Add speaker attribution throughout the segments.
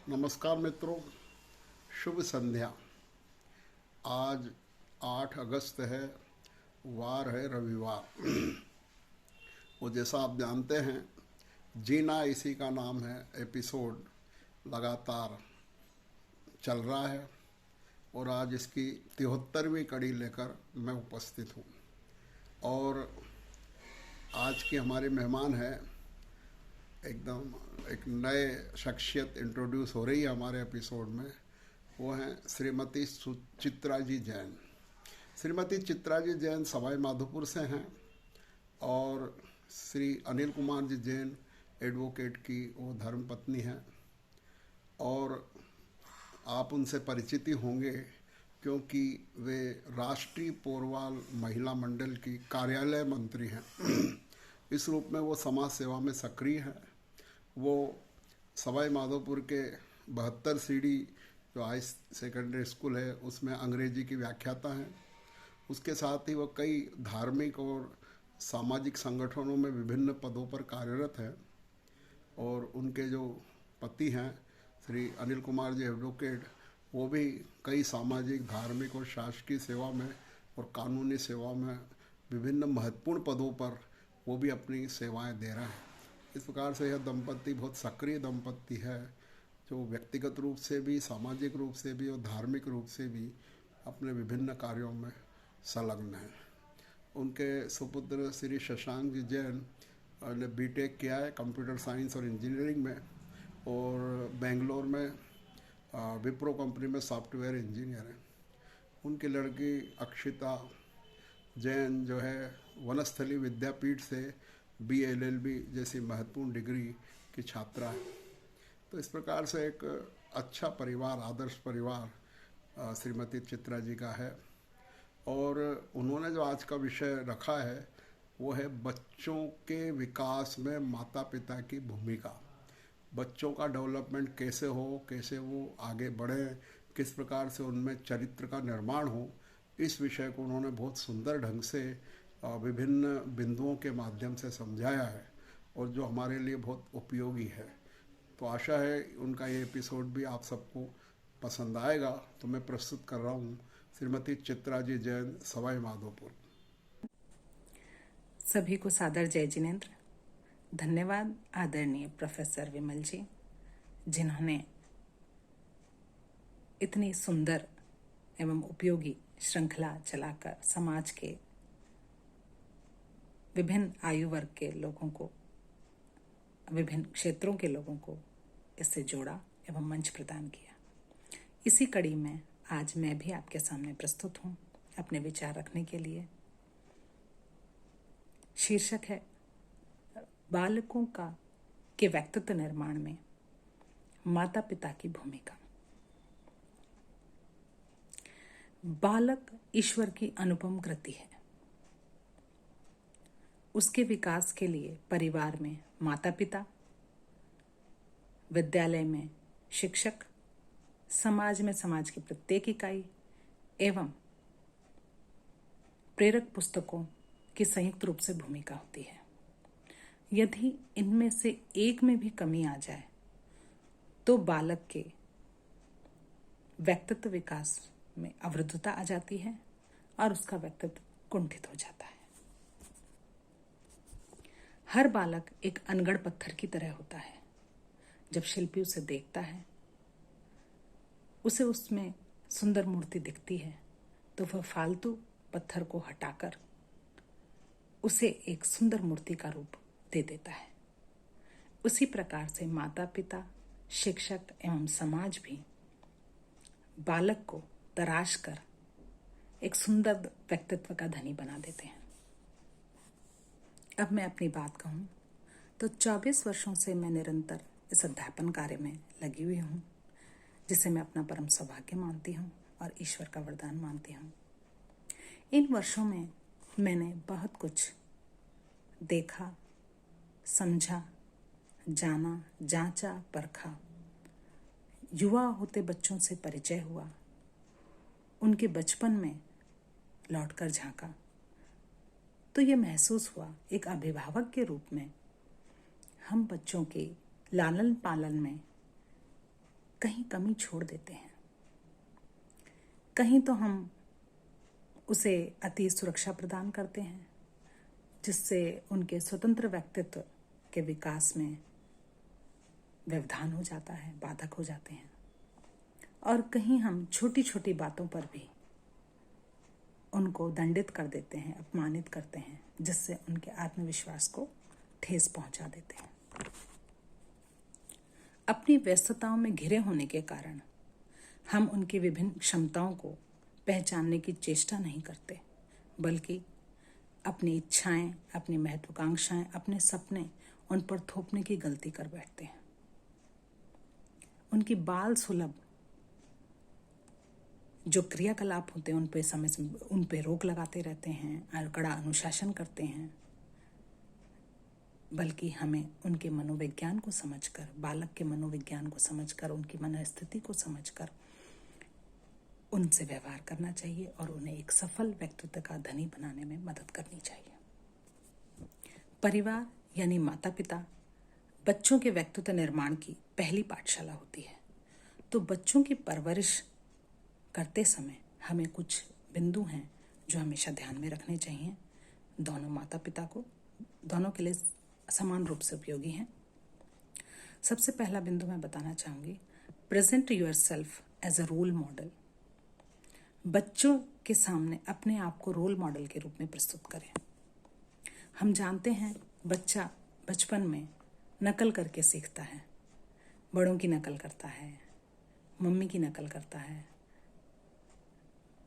Speaker 1: नमस्कार मित्रों, शुभ संध्या। आज 8 अगस्त है, वार है रविवार। वो जैसा आप जानते हैं, जीना इसी का नाम है। एपिसोड लगातार चल रहा है और आज इसकी 73वीं कड़ी लेकर मैं उपस्थित हूँ। और आज की हमारी मेहमान है, एकदम एक नए शख्सियत इंट्रोड्यूस हो रही है हमारे एपिसोड में। वो हैं श्रीमती चित्रा जी जैन। श्रीमती चित्रा जी जैन सवाई माधोपुर से हैं और श्री अनिल कुमार जी जैन एडवोकेट की वो धर्मपत्नी हैं। और आप उनसे परिचित ही होंगे क्योंकि वे राष्ट्रीय पोरवाल महिला मंडल की कार्यालय मंत्री हैं। इस रूप में वो समाज सेवा में सक्रिय हैं। वो सवाई माधोपुर के 72 सीढ़ी जो हाई सेकेंडरी स्कूल है उसमें अंग्रेजी की व्याख्याता हैं। उसके साथ ही वो कई धार्मिक और सामाजिक संगठनों में विभिन्न पदों पर कार्यरत हैं। और उनके जो पति हैं श्री अनिल कुमार जी एडवोकेट, वो भी कई सामाजिक, धार्मिक और शासकीय सेवा में और कानूनी सेवा में विभिन्न महत्वपूर्ण पदों पर वो भी अपनी सेवाएं दे रहे हैं। इस प्रकार से यह दंपति बहुत सक्रिय दंपति है, जो व्यक्तिगत रूप से भी, सामाजिक रूप से भी और धार्मिक रूप से भी अपने विभिन्न कार्यों में संलग्न है। उनके सुपुत्र श्री शशांक जी जैन ने बीटेक किया है कंप्यूटर साइंस और इंजीनियरिंग में, और बेंगलोर में विप्रो कंपनी में सॉफ्टवेयर इंजीनियर है। उनकी लड़की अक्षिता जैन जो है वनस्थली विद्यापीठ से BLLB जैसी महत्वपूर्ण डिग्री की छात्रा है। तो इस प्रकार से एक अच्छा परिवार, आदर्श परिवार श्रीमती चित्रा जी का है। और उन्होंने जो आज का विषय रखा है वो है बच्चों के विकास में माता पिता की भूमिका। बच्चों का डेवलपमेंट कैसे हो, कैसे वो आगे बढ़े, किस प्रकार से उनमें चरित्र का निर्माण हो, इस विषय को उन्होंने बहुत सुंदर ढंग से विभिन्न बिंदुओं के माध्यम से समझाया है और जो हमारे लिए बहुत उपयोगी है। तो आशा है उनका ये एपिसोड भी आप सबको पसंद आएगा। तो मैं प्रस्तुत कर रहा हूँ श्रीमती चित्रा जी जैन, सवाई माधोपुर।
Speaker 2: सभी को सादर जय जिनेन्द्र। धन्यवाद आदरणीय प्रोफेसर विमल जी, जिन्होंने इतनी सुंदर एवं उपयोगी श्रृंखला चलाकर समाज के विभिन्न आयु वर्ग के लोगों को, विभिन्न क्षेत्रों के लोगों को इससे जोड़ा एवं मंच प्रदान किया। इसी कड़ी में आज मैं भी आपके सामने प्रस्तुत हूँ अपने विचार रखने के लिए। शीर्षक है बालकों के व्यक्तित्व निर्माण में माता पिता की भूमिका। बालक ईश्वर की अनुपम कृति है। उसके विकास के लिए परिवार में माता पिता, विद्यालय में शिक्षक, समाज में समाज की प्रत्येक इकाई एवं प्रेरक पुस्तकों की संयुक्त रूप से भूमिका होती है। यदि इनमें से एक में भी कमी आ जाए तो बालक के व्यक्तित्व विकास में अवरुद्धता आ जाती है और उसका व्यक्तित्व कुंठित हो जाता है। हर बालक एक अनगढ़ पत्थर की तरह होता है। जब शिल्पी उसे देखता है, उसे उसमें सुंदर मूर्ति दिखती है, तो वह फालतू पत्थर को हटाकर उसे एक सुंदर मूर्ति का रूप दे देता है। उसी प्रकार से माता पिता, शिक्षक एवं समाज भी बालक को तराश कर एक सुंदर व्यक्तित्व का धनी बना देते हैं। अब मैं अपनी बात कहूँ तो 24 वर्षों से मैं निरंतर इस अध्यापन कार्य में लगी हुई हूँ, जिसे मैं अपना परम सौभाग्य मानती हूँ और ईश्वर का वरदान मानती हूँ। इन वर्षों में मैंने बहुत कुछ देखा, समझा, जाना, जांचा, परखा। युवा होते बच्चों से परिचय हुआ, उनके बचपन में लौटकर झांका तो ये महसूस हुआ एक अभिभावक के रूप में हम बच्चों के लालन पालन में कहीं कमी छोड़ देते हैं, कहीं तो हम उसे अति सुरक्षा प्रदान करते हैं जिससे उनके स्वतंत्र व्यक्तित्व के विकास में व्यवधान हो जाता है, बाधक हो जाते हैं, और कहीं हम छोटी छोटी बातों पर भी उनको दंडित कर देते हैं, अपमानित करते हैं, जिससे उनके आत्मविश्वास को ठेस पहुंचा देते हैं। अपनी व्यस्तताओं में घिरे होने के कारण हम उनकी विभिन्न क्षमताओं को पहचानने की चेष्टा नहीं करते, बल्कि अपनी इच्छाएं, अपनी महत्वाकांक्षाएं, अपने सपने उन पर थोपने की गलती कर बैठते हैं। उनकी बाल सुलभ जो क्रियाकलाप होते हैं उन पे रोक लगाते रहते हैं और कड़ा अनुशासन करते हैं, बल्कि हमें उनके मनोविज्ञान को समझकर, बालक के मनोविज्ञान को समझकर, उनकी मनस्थिति को समझकर उनसे व्यवहार करना चाहिए और उन्हें एक सफल व्यक्तित्व का धनी बनाने में मदद करनी चाहिए। परिवार यानी माता पिता बच्चों के व्यक्तित्व निर्माण की पहली पाठशाला होती है। तो बच्चों की परवरिश करते समय हमें कुछ बिंदु हैं जो हमेशा ध्यान में रखने चाहिए। दोनों माता पिता को, दोनों के लिए समान रूप से उपयोगी हैं। सबसे पहला बिंदु मैं बताना चाहूँगी, present yourself as a role model. बच्चों के सामने अपने आप को रोल मॉडल के रूप में प्रस्तुत करें। हम जानते हैं बच्चा बचपन में नकल करके सीखता है, बड़ों की नकल करता है, मम्मी की नकल करता है।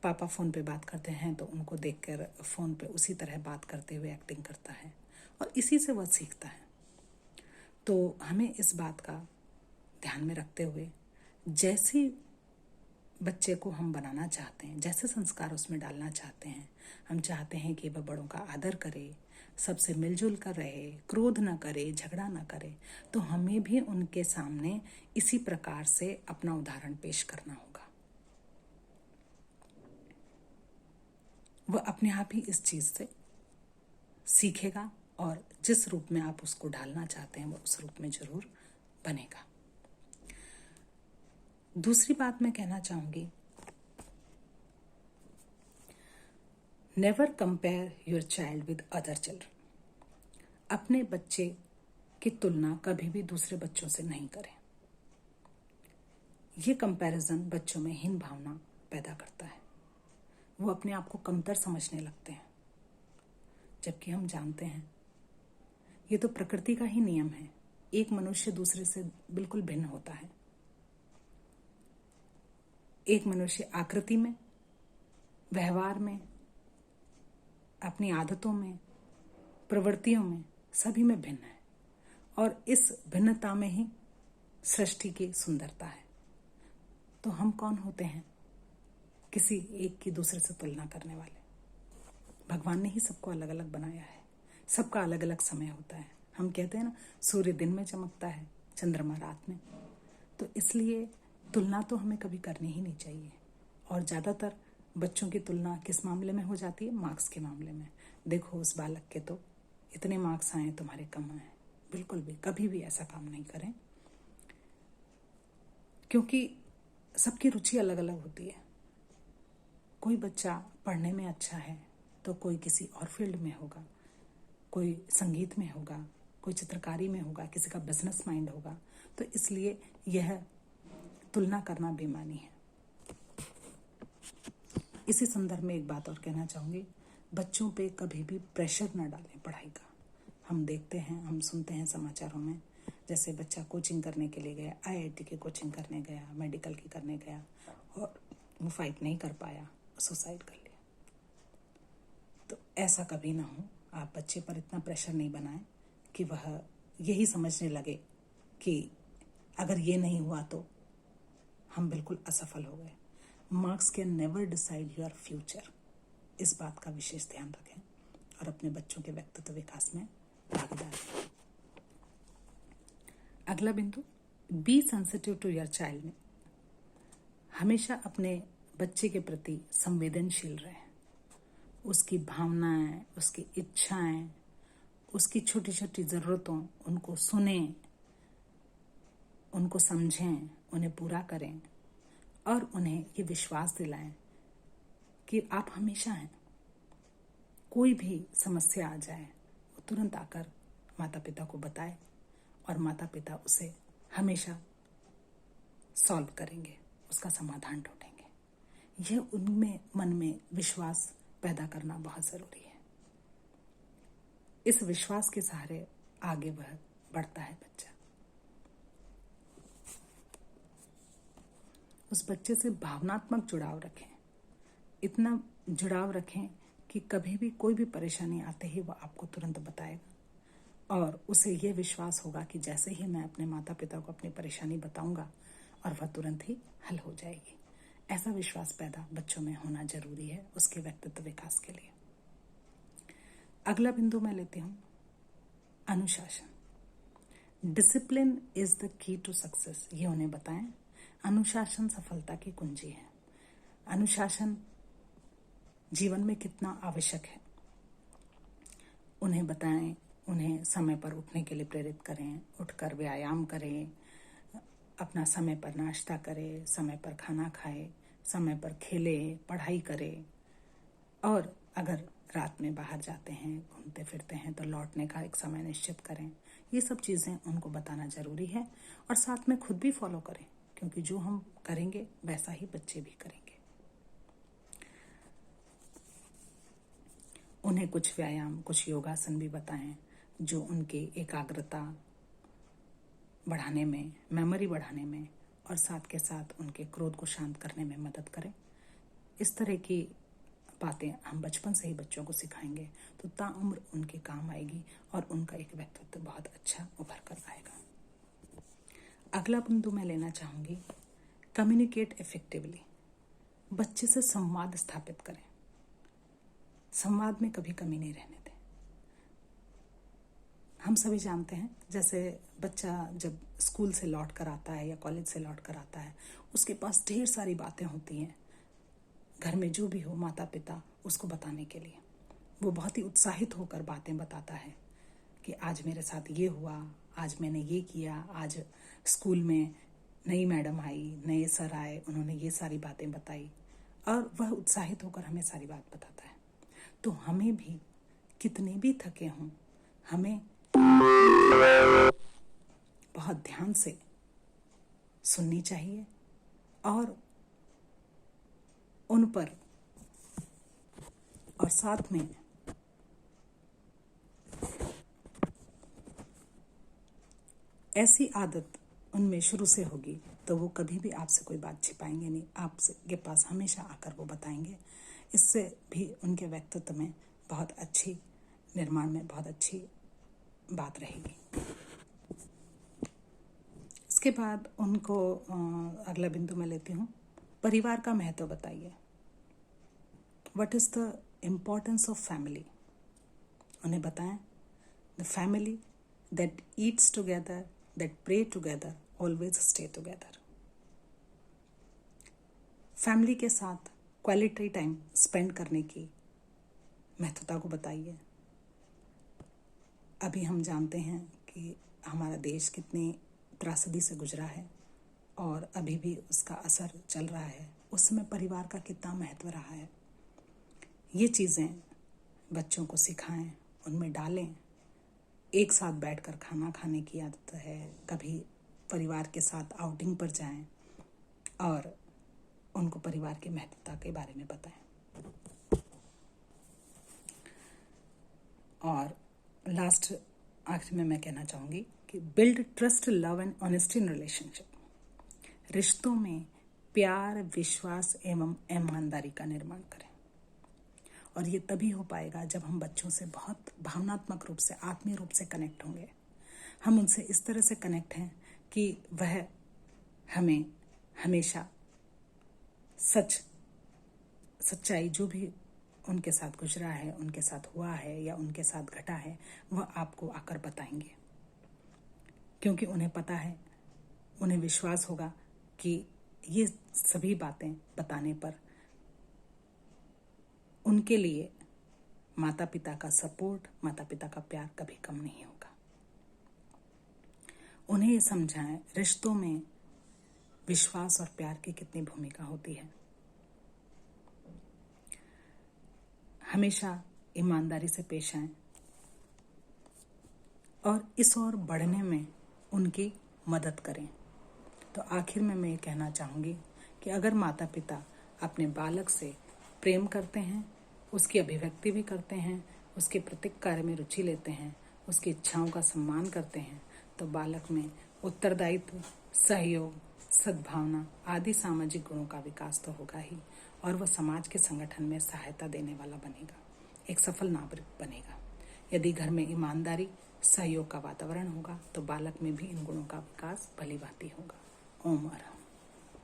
Speaker 2: पापा फ़ोन पे बात करते हैं तो उनको देखकर फ़ोन पे उसी तरह बात करते हुए एक्टिंग करता है और इसी से वह सीखता है। तो हमें इस बात का ध्यान में रखते हुए जैसे बच्चे को हम बनाना चाहते हैं, जैसे संस्कार उसमें डालना चाहते हैं, हम चाहते हैं कि वह बड़ों का आदर करे, सबसे मिलजुल कर रहे, क्रोध ना करे, झगड़ा ना करे, तो हमें भी उनके सामने इसी प्रकार से अपना उदाहरण पेश करना होगा। वह अपने आप ही इस चीज़ से सीखेगा और जिस रूप में आप उसको ढालना चाहते हैं वह उस रूप में जरूर बनेगा। दूसरी बात मैं कहना चाहूँगी, never compare your child with other children. अपने बच्चे की तुलना कभी भी दूसरे बच्चों से नहीं करें। ये कंपैरिजन बच्चों में हीन भावना पैदा करता है। वो अपने आप को कमतर समझने लगते हैं, जबकि हम जानते हैं ये तो प्रकृति का ही नियम है। एक मनुष्य दूसरे से बिल्कुल भिन्न होता है। एक मनुष्य आकृति में, व्यवहार में, अपनी आदतों में, प्रवृत्तियों में, सभी में भिन्न है और इस भिन्नता में ही सृष्टि की सुंदरता है। तो हम कौन होते हैं किसी एक की दूसरे से तुलना करने वाले? भगवान ने ही सबको अलग अलग बनाया है, सबका अलग अलग समय होता है। हम कहते हैं ना, सूर्य दिन में चमकता है, चंद्रमा रात में। तो इसलिए तुलना तो हमें कभी करनी ही नहीं चाहिए। और ज़्यादातर बच्चों की तुलना किस मामले में हो जाती है? मार्क्स के मामले में। देखो उस बालक के तो इतने मार्क्स आए, तुम्हारे कम आए। बिल्कुल भी कभी भी ऐसा काम नहीं करें, क्योंकि सबकी रुचि अलग अलग होती है। कोई बच्चा पढ़ने में अच्छा है तो कोई किसी और फील्ड में होगा, कोई संगीत में होगा, कोई चित्रकारी में होगा, किसी का बिजनेस माइंड होगा। तो इसलिए यह तुलना करना बेमानी है। इसी संदर्भ में एक बात और कहना चाहूँगी, बच्चों पे कभी भी प्रेशर न डालें पढ़ाई का। हम देखते हैं, हम सुनते हैं समाचारों में, जैसे बच्चा कोचिंग करने के लिए गया, IIT की कोचिंग करने गया, मेडिकल की करने गया और वो फाइट नहीं कर पाया, सुसाइड कर लिया। तो ऐसा कभी ना हो। आप बच्चे पर इतना प्रेशर नहीं बनाएं कि वह यही समझने लगे कि अगर ये नहीं हुआ तो हम बिल्कुल असफल हो गए। Marks can never decide your future. इस बात का विशेष ध्यान रखें और अपने बच्चों के व्यक्तित्व विकास में भागीदार रहें। अगला बिंदु, be sensitive to your child. में हमेशा अपने बच्चे के प्रति संवेदनशील रहें। उसकी भावनाएं, उसकी इच्छाएं, उसकी छोटी छोटी ज़रूरतों, उनको सुने, उनको उनको समझें, उन्हें पूरा करें और उन्हें ये विश्वास दिलाएं कि आप हमेशा हैं। कोई भी समस्या आ जाए वो तुरंत आकर माता पिता को बताए और माता पिता उसे हमेशा सॉल्व करेंगे, उसका समाधान ढूंढेंगे। यह उनमें मन में विश्वास पैदा करना बहुत ज़रूरी है। इस विश्वास के सहारे आगे बढ़ता है बच्चा। उस बच्चे से भावनात्मक जुड़ाव रखें, इतना जुड़ाव रखें कि कभी भी कोई भी परेशानी आते ही वह आपको तुरंत बताएगा और उसे यह विश्वास होगा कि जैसे ही मैं अपने माता पिता को अपनी परेशानी बताऊंगा और वह तुरंत ही हल हो जाएगी। ऐसा विश्वास पैदा बच्चों में होना जरूरी है उसके व्यक्तित्व विकास के लिए। अगला बिंदु मैं लेती हूं अनुशासन। Discipline is the key to success. ये उन्हें बताएं, अनुशासन सफलता की कुंजी है। अनुशासन जीवन में कितना आवश्यक है उन्हें बताएं, उन्हें समय पर उठने के लिए प्रेरित करें, उठकर व्यायाम करें, अपना समय पर नाश्ता करें, समय पर खाना खाए, समय पर खेले, पढ़ाई करें और अगर रात में बाहर जाते हैं, घूमते फिरते हैं तो लौटने का एक समय निश्चित करें। ये सब चीज़ें उनको बताना ज़रूरी है और साथ में खुद भी फॉलो करें, क्योंकि जो हम करेंगे वैसा ही बच्चे भी करेंगे। उन्हें कुछ व्यायाम, कुछ योगासन भी बताएं जो उनकी एकाग्रता बढ़ाने में, मेमोरी बढ़ाने में और साथ के साथ उनके क्रोध को शांत करने में मदद करें। इस तरह की बातें हम बचपन से ही बच्चों को सिखाएंगे तो ताउम्र उनके काम आएगी और उनका एक व्यक्तित्व बहुत अच्छा उभर कर आएगा। अगला बिंदु मैं लेना चाहूँगी कम्युनिकेट इफेक्टिवली। बच्चे से संवाद स्थापित करें, संवाद में कभी कमी नहीं रहने दें। हम सभी जानते हैं जैसे बच्चा जब स्कूल से लौट कर आता है या कॉलेज से लौट कर आता है, उसके पास ढेर सारी बातें होती हैं, घर में जो भी हो माता पिता उसको बताने के लिए। वो बहुत ही उत्साहित होकर बातें बताता है कि आज मेरे साथ ये हुआ, आज मैंने ये किया, आज स्कूल में नई मैडम आई, नए सर आए, उन्होंने ये सारी बातें बताई और वह उत्साहित होकर हमें सारी बात बताता है। तो हमें भी कितने भी थके हों, हमें बहुत ध्यान से सुननी चाहिए और उन पर और साथ में ऐसी आदत उनमें शुरू से होगी तो वो कभी भी आपसे कोई बात छिपाएंगे नहीं, आपसे के पास हमेशा आकर वो बताएंगे। इससे भी उनके व्यक्तित्व में बहुत अच्छी निर्माण में बहुत अच्छी बात रहेगी। इसके बाद उनको अगला बिंदु मैं लेती हूँ परिवार का महत्व बताइए। What is the importance of family. उन्हें बताएं the family that eats together, that pray together, always stay together. Family के साथ क्वालिटी टाइम स्पेंड करने की महत्वता को बताइए। अभी हम जानते हैं कि हमारा देश कितनी त्रासदी से गुजरा है और अभी भी उसका असर चल रहा है। उस समय परिवार का कितना महत्व रहा है, ये चीज़ें बच्चों को सिखाएं, उनमें डालें। एक साथ बैठकर खाना खाने की आदत है, कभी परिवार के साथ आउटिंग पर जाएं और उनको परिवार की महत्वता के बारे में बताएं। और लास्ट आखिर में मैं कहना चाहूँगी कि build trust, love and honesty in relationship. रिश्तों में प्यार, विश्वास एवं ईमानदारी का निर्माण करें और ये तभी हो पाएगा जब हम बच्चों से बहुत भावनात्मक रूप से, आत्मीय रूप से कनेक्ट होंगे। हम उनसे इस तरह से कनेक्ट हैं कि वह हमें हमेशा सच्चाई जो भी उनके साथ गुजरा है, उनके साथ हुआ है या उनके साथ घटा है, वह आपको आकर बताएंगे, क्योंकि उन्हें पता है, उन्हें विश्वास होगा कि ये सभी बातें बताने पर उनके लिए माता पिता का सपोर्ट, माता पिता का प्यार कभी कम नहीं होगा। उन्हें ये समझाएं रिश्तों में विश्वास और प्यार की कितनी भूमिका होती है। हमेशा ईमानदारी से पेश आएं और इस ओर बढ़ने में उनकी मदद करें। तो आखिर में मैं ये कहना चाहूँगी कि अगर माता पिता अपने बालक से प्रेम करते हैं, उसकी अभिव्यक्ति भी करते हैं, उसके प्रत्येक कार्य में रुचि लेते हैं, उसकी इच्छाओं का सम्मान करते हैं, तो बालक में उत्तरदायित्व, सहयोग, सद्भावना आदि सामाजिक गुणों का विकास तो होगा ही, और वह समाज के संगठन में सहायता देने वाला बनेगा, एक सफल नागरिक बनेगा। यदि घर में ईमानदारी, सहयोग का वातावरण होगा तो बालक में भी इन गुणों का विकास भली भांति होगा। ओम अरहम।